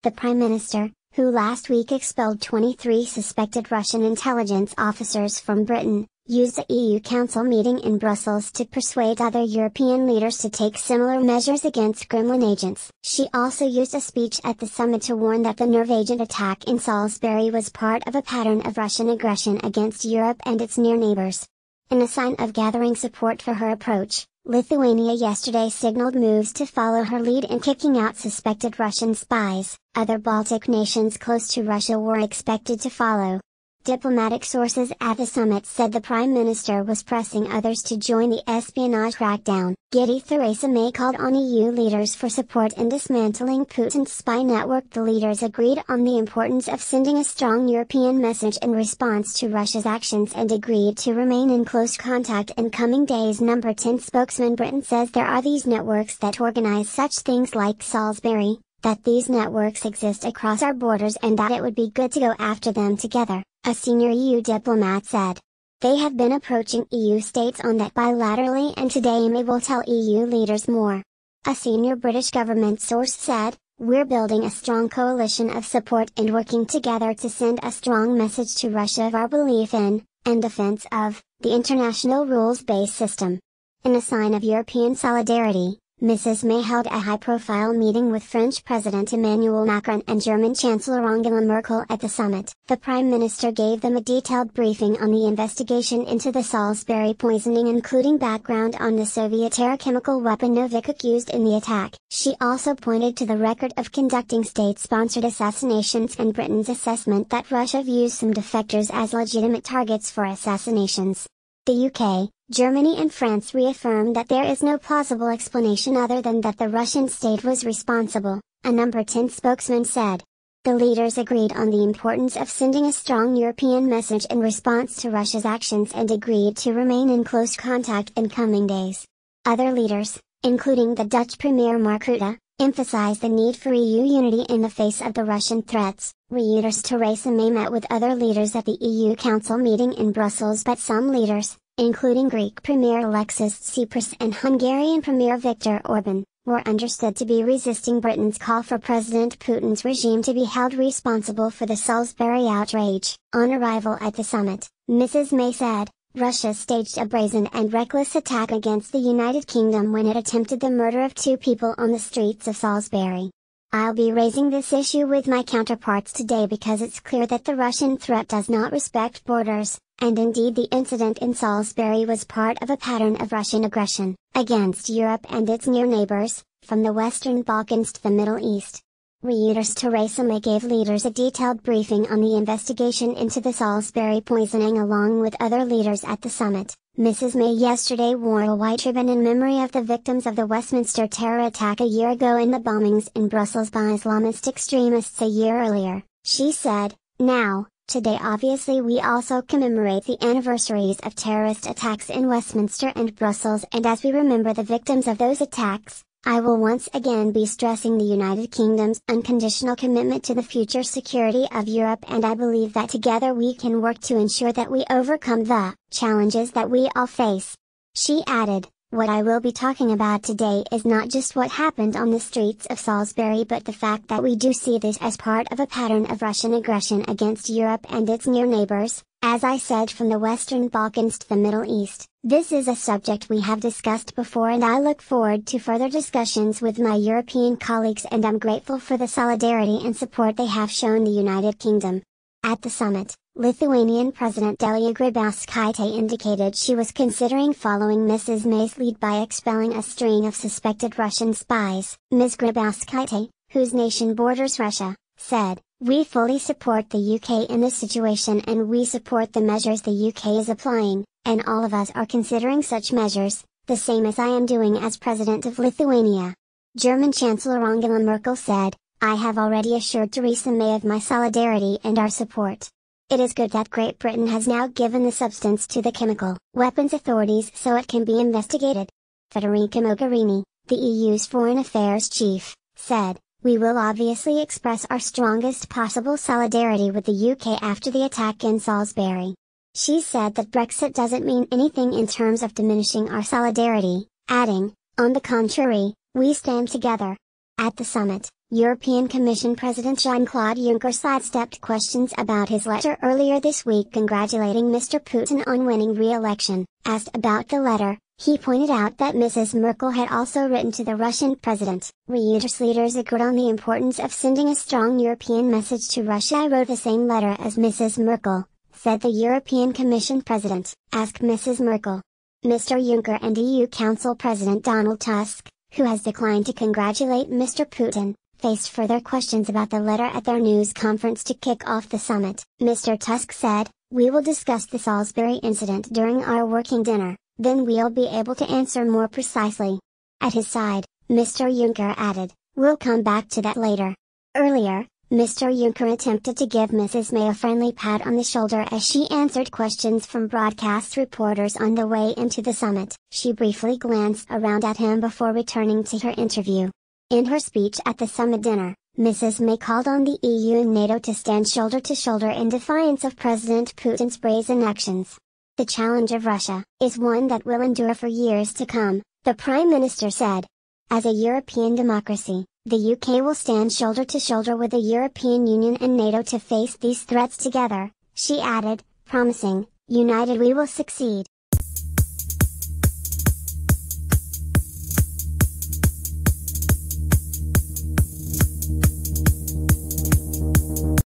The Prime Minister, who last week expelled 23 suspected Russian intelligence officers from Britain, used the EU Council meeting in Brussels to persuade other European leaders to take similar measures against Kremlin agents. She also used a speech at the summit to warn that the nerve agent attack in Salisbury was part of a pattern of Russian aggression against Europe and its near neighbors. In a sign of gathering support for her approach, Lithuania yesterday signaled moves to follow her lead in kicking out suspected Russian spies. Other Baltic nations close to Russia were expected to follow. Diplomatic sources at the summit said the Prime Minister was pressing others to join the espionage crackdown. Giddy Theresa May called on EU leaders for support in dismantling Putin's spy network. The leaders agreed on the importance of sending a strong European message in response to Russia's actions and agreed to remain in close contact in coming days. Number 10 spokesman Britain says there are these networks that organize such things like Salisbury, that these networks exist across our borders and that it would be good to go after them together, a senior EU diplomat said. They have been approaching EU states on that bilaterally and today May will tell EU leaders more. A senior British government source said, "We're building a strong coalition of support and working together to send a strong message to Russia of our belief in, and defense of, the international rules-based system." In a sign of European solidarity, Mrs. May held a high-profile meeting with French President Emmanuel Macron and German Chancellor Angela Merkel at the summit. The Prime Minister gave them a detailed briefing on the investigation into the Salisbury poisoning, including background on the Soviet-era chemical weapon Novikov used in the attack. She also pointed to the record of conducting state-sponsored assassinations and Britain's assessment that Russia views some defectors as legitimate targets for assassinations. The UK, Germany and France reaffirmed that there is no plausible explanation other than that the Russian state was responsible, a Number 10 spokesman said. The leaders agreed on the importance of sending a strong European message in response to Russia's actions and agreed to remain in close contact in coming days. Other leaders, including the Dutch Premier Mark Rutte, emphasized the need for EU unity in the face of the Russian threats. Reuters' Theresa May met with other leaders at the EU Council meeting in Brussels, but some leaders, including Greek Premier Alexis Tsipras and Hungarian Premier Viktor Orban, were understood to be resisting Britain's call for President Putin's regime to be held responsible for the Salisbury outrage. On arrival at the summit, Mrs. May said, "Russia staged a brazen and reckless attack against the United Kingdom when it attempted the murder of 2 people on the streets of Salisbury. I'll be raising this issue with my counterparts today because it's clear that the Russian threat does not respect borders, and indeed the incident in Salisbury was part of a pattern of Russian aggression against Europe and its near neighbors, from the Western Balkans to the Middle East." Reuters' Theresa May gave leaders a detailed briefing on the investigation into the Salisbury poisoning along with other leaders at the summit. Mrs. May yesterday wore a white ribbon in memory of the victims of the Westminster terror attack a year ago and the bombings in Brussels by Islamist extremists a year earlier. She said, "Now, today obviously we also commemorate the anniversaries of terrorist attacks in Westminster and Brussels, and as we remember the victims of those attacks, I will once again be stressing the United Kingdom's unconditional commitment to the future security of Europe, and I believe that together we can work to ensure that we overcome the challenges that we all face." She added, "What I will be talking about today is not just what happened on the streets of Salisbury, but the fact that we do see this as part of a pattern of Russian aggression against Europe and its near neighbors, as I said, from the Western Balkans to the Middle East. This is a subject we have discussed before and I look forward to further discussions with my European colleagues, and I'm grateful for the solidarity and support they have shown the United Kingdom." At the summit, Lithuanian President Dalia Grybauskaitė indicated she was considering following Mrs. May's lead by expelling a string of suspected Russian spies. Ms. Grybauskaitė, whose nation borders Russia, said, "We fully support the UK in this situation and we support the measures the UK is applying, and all of us are considering such measures, the same as I am doing as President of Lithuania." German Chancellor Angela Merkel said, "I have already assured Theresa May of my solidarity and our support. It is good that Great Britain has now given the substance to the chemical weapons authorities so it can be investigated." Federica Mogherini, the EU's foreign affairs chief, said, "We will obviously express our strongest possible solidarity with the UK after the attack in Salisbury." She said that Brexit doesn't mean anything in terms of diminishing our solidarity, adding, "On the contrary, we stand together." At the summit, European Commission President Jean-Claude Juncker sidestepped questions about his letter earlier this week congratulating Mr. Putin on winning re-election. Asked about the letter, he pointed out that Mrs. Merkel had also written to the Russian president. Reuters leaders agreed on the importance of sending a strong European message to Russia. "I wrote the same letter as Mrs. Merkel," said the European Commission president. Asked Mrs. Merkel. Mr. Juncker and EU Council President Donald Tusk, who has declined to congratulate Mr. Putin, faced further questions about the letter at their news conference to kick off the summit. Mr. Tusk said, "We will discuss the Salisbury incident during our working dinner, then we'll be able to answer more precisely." At his side, Mr. Juncker added, "We'll come back to that later." Earlier, Mr. Juncker attempted to give Mrs. May a friendly pat on the shoulder as she answered questions from broadcast reporters on the way into the summit. She briefly glanced around at him before returning to her interview. In her speech at the summit dinner, Mrs. May called on the EU and NATO to stand shoulder to shoulder in defiance of President Putin's brazen actions. "The challenge of Russia is one that will endure for years to come," the Prime Minister said. "As a European democracy, the UK will stand shoulder to shoulder with the European Union and NATO to face these threats together," she added, promising, "United we will succeed."